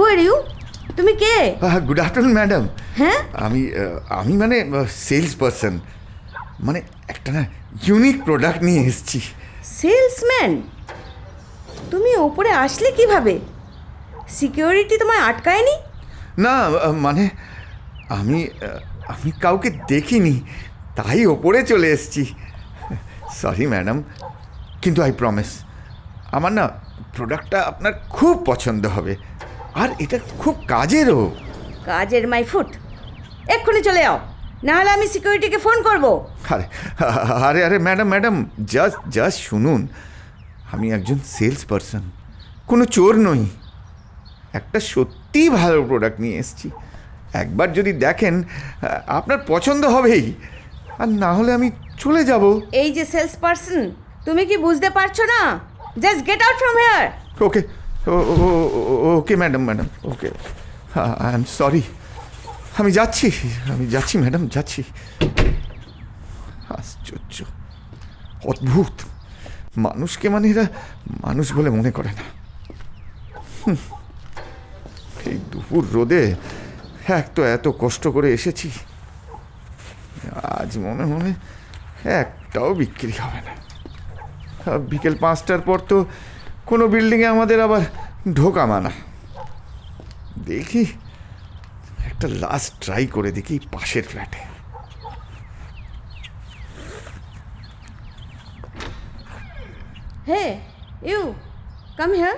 Who are you? তুমি কে? Good afternoon madam. হ্যাঁ, আমি মানে সেলস পারসন, মানে একটা না ইউনিক প্রোডাক্ট নিয়ে এসেছি। সেলসম্যান? তুমি ওপরে আসলে কিভাবে? সিকিউরিটি তোমায় আটকায়নি? না মানে আমি আমি কাউকে দেখিনি, তাই ওপরে চলে এসেছি। সরি ম্যাডাম, কিন্তু আই প্রমিস আমার না প্রোডাক্টটা আপনার খুব পছন্দ হবে, আর এটা খুব কাজেরও। কাজের মাই ফুট। এক্ষুনি চলে যাও, নাহলে আমি সিকিউরিটিকে ফোন করব। আরে আরে আরে ম্যাডাম ম্যাডাম জাস্ট জাস্ট শুনুন, আমি একজন সেলস পারসন, কোনো চোর নই। একটা সত্যিই ভালো প্রোডাক্ট নিয়ে এসেছি। একবার যদি দেখেন আপনার পছন্দ হবেই, আর না হলে আমি চলে যাব। এই যে সেলস পারসন, তুমি কি বুঝতে পারছো না? Just get out from here. Okay okay madam madam okay, I am sorry. আমি যাচ্ছি ম্যাডাম, যাচ্ছি। আশ্চর্য, অদ্ভুত মানুষকে, মানে এরা মানুষ বলে মনে করে না। এই দুপুর রোদে এক তো এত কষ্ট করে এসেছি, আজ মনে মনে একটাও বিক্রি হবে না। বিকেল 5টার পর তো কোনো বিল্ডিংয়ে আমাদের আবার ঢোকা মানা। দেখি একটা লাস্ট ট্রাই করে দেখি পাশের ফ্ল্যাটে। Hey you, come here.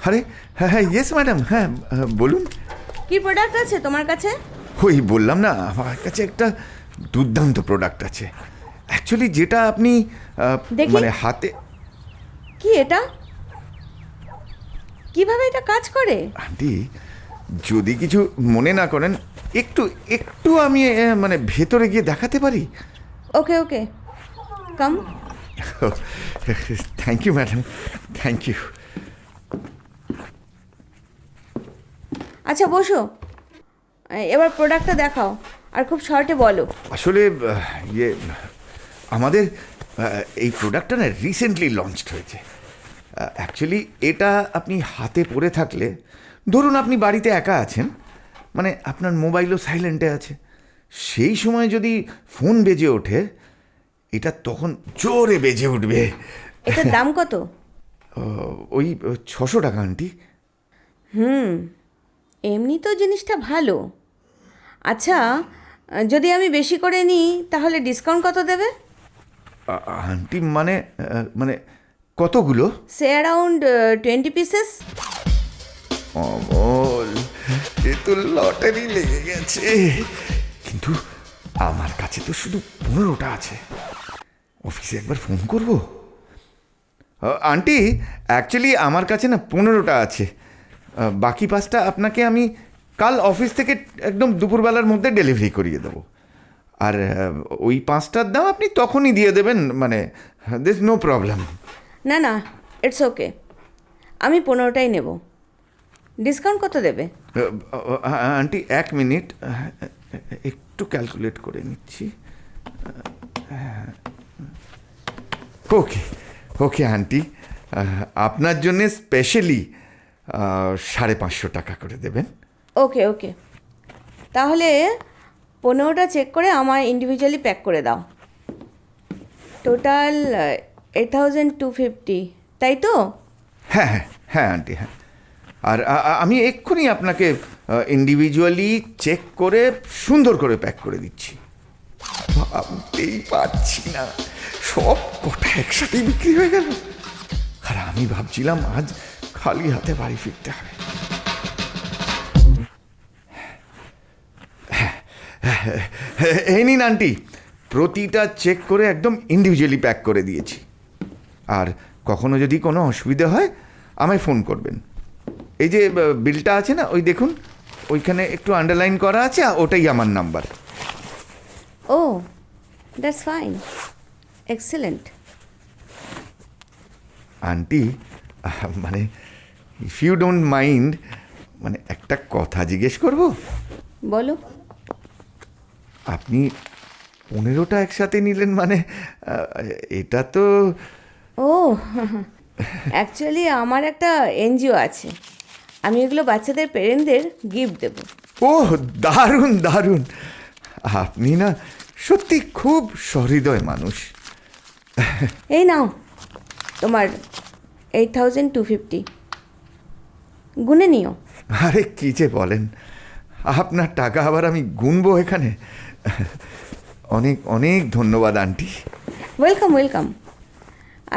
আরে হ্যাঁ হ্যাঁ ইয়েস ম্যাডাম, হ্যাঁ বলুন। কি প্রোডাক্ট আছে তোমার কাছে? ওই বললাম না, আমার কাছে একটা দুর্দান্ত প্রোডাক্ট আছে। অ্যাকচুয়ালি যেটা আপনি দেখি। মানে হাতে। কি এটা? কিভাবে এটা কাজ করে? আন্টি, যদি কিছু মনে না করেন, একটু একটু আমি মানে ভেতরে গিয়ে দেখাতে পারি? Okay okay, come. Thank you madam, thank you. আচ্ছা বসো, এবার প্রোডাক্টটা দেখাও, আর খুব শর্টে বলো। আসলে ইয়ে আমাদের এই প্রোডাক্টটা না রিসেন্টলি লঞ্চড হয়েছে। অ্যাকচুয়ালি এটা আপনি হাতে পরে থাকলে, ধরুন আপনি বাড়িতে একা আছেন, মানে আপনার মোবাইলও সাইলেন্টে আছে, সেই সময় যদি ফোন বেজে ওঠে, এটা তখন জোরে বেজে উঠবে। এটার দাম কত? ওই 600 টাকা আন্টি। এমনি তো জিনিসটা ভালো। আচ্ছা, যদি আমি বেশি করে নিই তাহলে ডিসকাউন্ট কত দেবে? আন্টি মানে মানে কতগুলো? সে অ্যারাউন্ড 20 পিসেস। অমল, এ তো লটারি লেগে গেছে। কিন্তু আমার কাছে তো শুধু 15টা আছে, অফিসে একবার ফোন করব। আন্টি, অ্যাকচুয়ালি আমার কাছে না 15টা আছে, বাকি 5টা আপনাকে আমি কাল অফিস থেকে একদম দুপুরবেলার মধ্যে ডেলিভারি করিয়ে দেবো। আর ওই 5টার দাম আপনি তখনই দিয়ে দেবেন, মানে দিস নো প্রবলেম। না না, ইটস ওকে, আমি 15টাই নেব। ডিসকাউন্ট কত দেবে? আন্টি 1 মিনিট, একটু ক্যালকুলেট করে নিচ্ছি। ওকে ওকে আন্টি, আপনার জন্যে স্পেশালি 550 টাকা করে দেবেন। ওকে ওকে, তাহলে 15টা চেক করে আমার ইন্ডিভিজুয়ালি প্যাক করে দাও। টোটাল 8250, তাই তো? হ্যাঁ হ্যাঁ হ্যাঁ আন্টি, হ্যাঁ। আর আমি এক্ষুনি আপনাকে ইন্ডিভিজুয়ালি চেক করে সুন্দর করে প্যাক করে দিচ্ছি। ভাবতেই পারছি না, সব কটা একসাথেই বিক্রি হয়ে গেল। আর আমি ভাবছিলাম আজ খালি হাতে বাড়ি ফিরতে হবে। এই নিন আন্টি, প্রতিটা চেক করে একদম ইন্ডিভিজুয়ালি প্যাক করে দিয়েছি। আর কখনো যদি কোনো অসুবিধা হয় আমায় ফোন করবেন। এই যে বিলটা আছে না, ওই দেখুন, ওইখানে একটু আন্ডারলাইন করা আছে, ওটাই আমার নাম্বার। ও, দ্যাটস ফাইন, এক্সেলেন্ট। আন্টি, মানে ইফ ইউ ডোন্ট মাইন্ড, মানে একটা কথা জিজ্ঞেস করব? বলো। আপনি 15টা একসাথে নিলেন, মানে এটা তো। ও, অ্যাকচুয়ালি আমার একটা এনজিও আছে, আমি এগুলো বাচ্চাদের পেরেন্টদের গিফট দেবো। ওহ, দারুণ দারুণ। আপনি না সত্যি খুব সহৃদয় মানুষ। এই নাও তোমার 8,250, গুনে নিও। আরে কী যে বলেন, আপনার টাকা আবার আমি গুনবো এখানে? অনেক অনেক ধন্যবাদ আন্টি। Welcome welcome.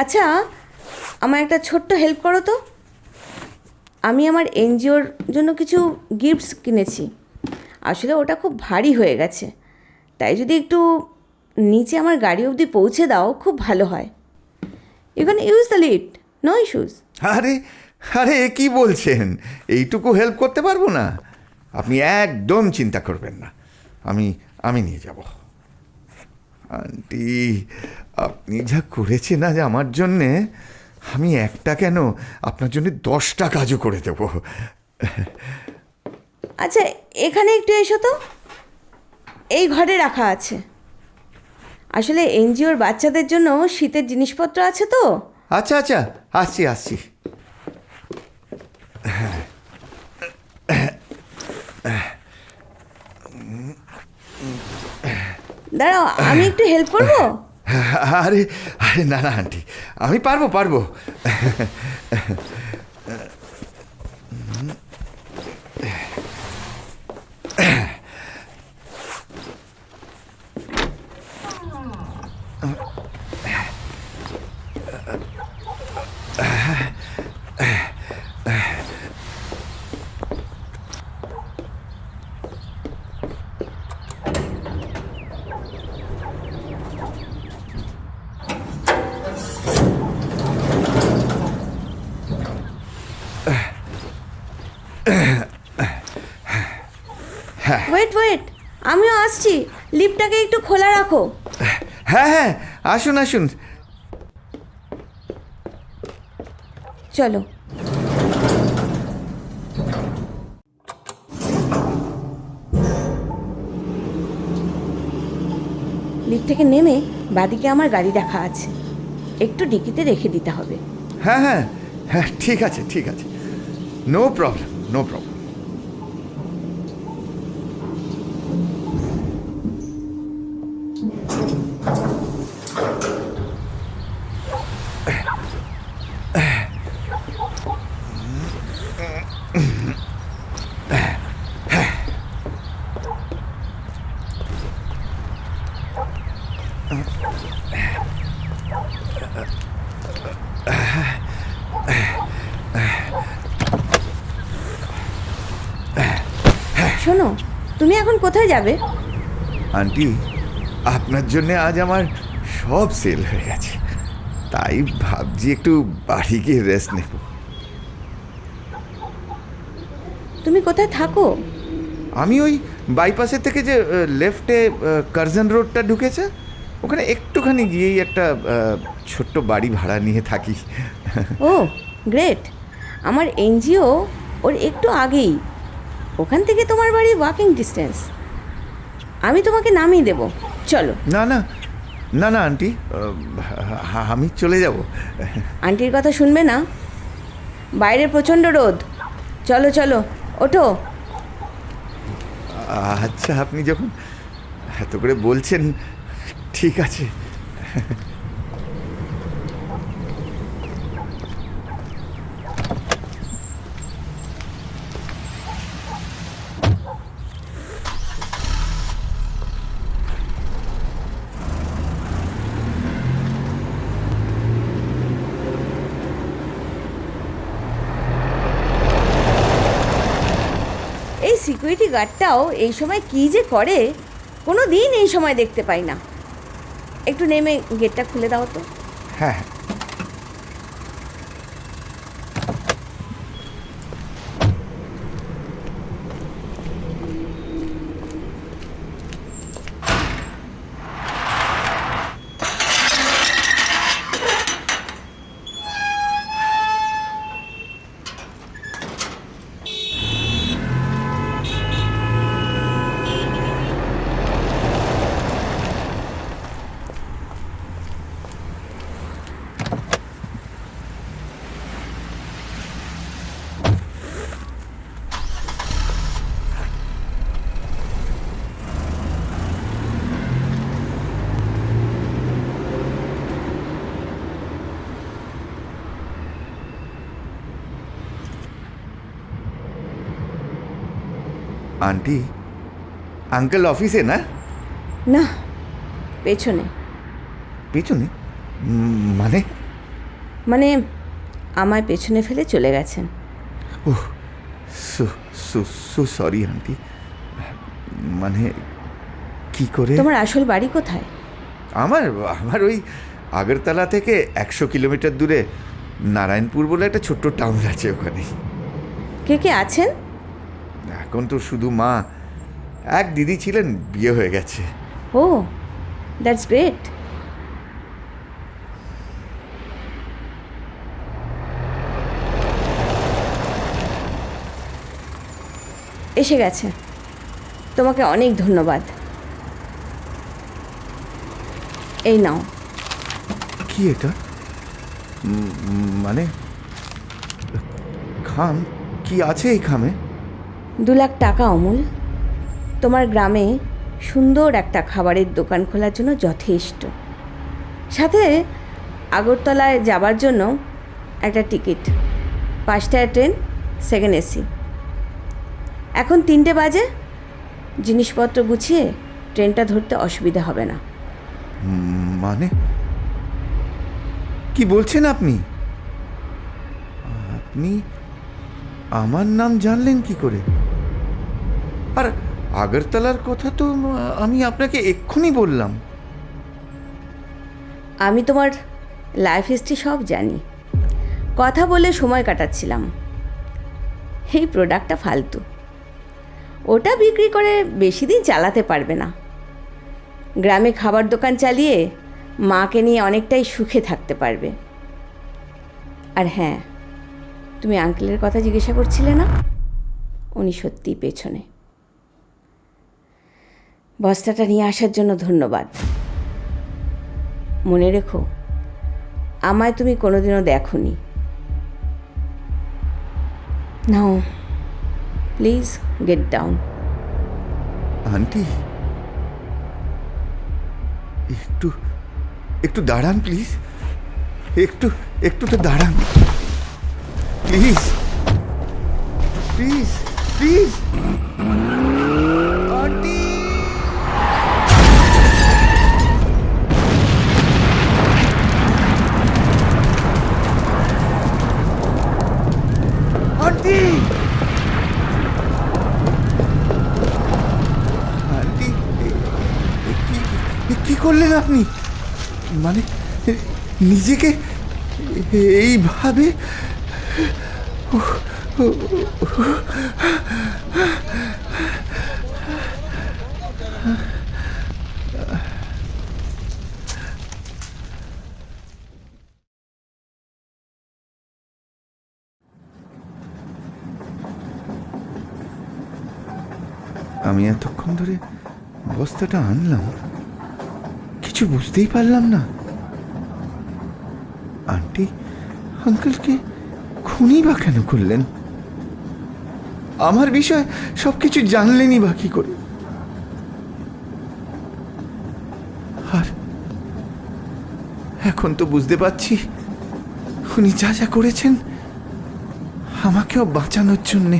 আচ্ছা, আমার একটা ছোট্ট হেল্প করো তো। আমি আমার এনজিওর জন্য কিছু গিফটস কিনেছি। আসলে ওটা খুব ভারী হয়ে গেছে, তাই যদি একটু নিচে আমার গাড়ি অবধি পৌঁছে দাও খুব ভালো হয়। You can use the lift, no issues. আরে আরে কি বলছেন, এইটুকু হেল্প করতে পারবো না? আপনি একদম চিন্তা করবেন না, আমি আমি নিয়ে যাব। আন্টি, আপনি যা করেছেন আজ আমার জন্যে, আমি একটা কেন আপনার জন্য 10টা কাজও করে দেব। আচ্ছা, এখানে একটু এসো তো, এই ঘরে রাখা আছে। আসলে এনজিওর বাচ্চাদের জন্য শীতের জিনিসপত্র আছে তো। আচ্ছা আচ্ছা, আসছি আসছি। দাঁড়াও, আমি একটু হেল্প করবো। আরে আরে না না আন্টি, আমি পারবো পারবো। ওয়েট ওয়েট, আমিও আসছি। লিফটটাকে একটু খোলা রাখো। হ্যাঁ হ্যাঁ, আসুন আসুন। চলো। লিফট থেকে নেমে বাদিকে আমার গাড়ি রাখা আছে, একটু ডিকিতে রেখে দিতে হবে। হ্যাঁ হ্যাঁ হ্যাঁ, ঠিক আছে ঠিক আছে, নো প্রবলেম নো প্রবলেম। শোনো, তুমি এখন কোথায় যাবে? আন্টি, আপনার জন্য আজ আমার সব সেল হয়ে গেছে, তাই ভাবছি একটু বাড়ি গিয়ে রেস্ট নেব। তুমি কোথায় থাকো? আমি ওই বাইপাসের থেকে যে লেফটে কার্জন রোডটা ঢুকেছে, ওখানে একটুখানি গিয়েই একটা ছোট্ট বাড়ি ভাড়া নিয়ে থাকি। ও গ্রেট। আমার এনজিও ওর একটু আগেই, ওখান থেকে তোমার বাড়ি ওয়াকিং ডিস্টেন্স। আমি তোমাকে নামিয়ে দেব, চলো। না না না না আন্টি, আমি চলে যাব। আন্টির কথা শুনবে না? বাইরে প্রচণ্ড রোদ। চলো চলো, ওঠো। আচ্ছা, আপনি যখন এত করে বলছেন, ঠিক আছে। এই সিকিউরিটি গার্ডটাও এই সময় কী যে করে, কোনো দিন এই সময় দেখতে পাই না। একটু নেমে গেটটা খুলে দাও তো। হ্যাঁ। আন্টি, আঙ্কেল অফিসে না? না, পেছনে। পেছনে? মানে? মানে আমায় পেছনে ফেলে চলে গেছেন। Oh, so so so sorry aunty. মানে কি করে? তোমার আসল বাড়ি কোথায়? আমার আমার ওই আগরতলা থেকে 100 কিলোমিটার দূরে নারায়ণপুর বলে একটা ছোট্ট টাউন আছে, ওখানে। কে কে আছেন? এখন তো শুধু মা, এক দিদি ছিলেন, বিয়ে হয়ে গেছে। ও, দ্যাটস গ্রেট। এসে গেছে। তোমাকে অনেক ধন্যবাদ। এই নাও। কি এটা? মানে খাম? কি আছে এই খামে? 2 লাখ টাকা অমূল। তোমার গ্রামে সুন্দর একটা খাবারের দোকান খোলার জন্য যথেষ্ট। সাথে আগরতলায় যাবার জন্য একটা টিকিট, 5টায় ট্রেন, 2nd AC। এখন 3টে বাজে। জিনিসপত্র গুছিয়ে ট্রেনটা ধরতে অসুবিধা হবে না। মানে কি বলছেন আপনি? আপনি আমার নাম জানলেন কি করে? আর আগরতলার কথা তো আমি আপনাকে এক্ষুনি বললাম। আমি তোমার লাইফ হিস্ট্রি সব জানি। কথা বলে সময় কাটাচ্ছিলাম। এই প্রোডাক্টটা ফালতু। ওটা বিক্রি করে বেশি দিন চালাতে পারবে না। গ্রামে খাবার দোকান চালিয়ে মাকে নিয়ে অনেকটাই সুখে থাকতে পারবে। আর হ্যাঁ, তুমি আঙ্কেলের কথা জিজ্ঞাসা করছিলে না? উনি সত্যিই পেছনে। বস্তাটা নিয়ে আসার জন্য ধন্যবাদ। মনে রেখো, আমায় তুমি কোনোদিনও দেখোনি। নাও, প্লিজ গেট ডাউন। আন্টি, একটু একটু দাঁড়ান প্লিজ। একটু একটু তো দাঁড়ান please, please please. Aunty, aunty, aunty, কি করলেন আপনি? মানে নিজেকে এইভাবে? আমি এতক্ষণ ধরে বস্তাটা আনলাম, কিছু বুঝতেই পারলাম না। আন্টি আঙ্কেলকে খুনি বা কেন করলেন? আমার বিষয়ে সবকিছু জানলেনই বা কি করে? আর এখন তো বুঝতে পারছি উনি যা যা করেছেন আমাকেও বাঁচানোর জন্যে।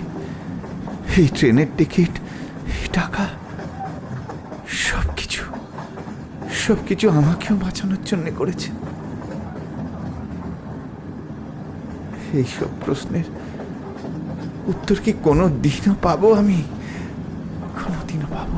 এই ট্রেনের টিকিট, এই টাকা, সবকিছু সবকিছু আমাকেও বাঁচানোর জন্যে করেছে। এইসব প্রশ্নের উত্তর কি কোনো দিনও পাবো আমি? কোনো দিনও পাবো?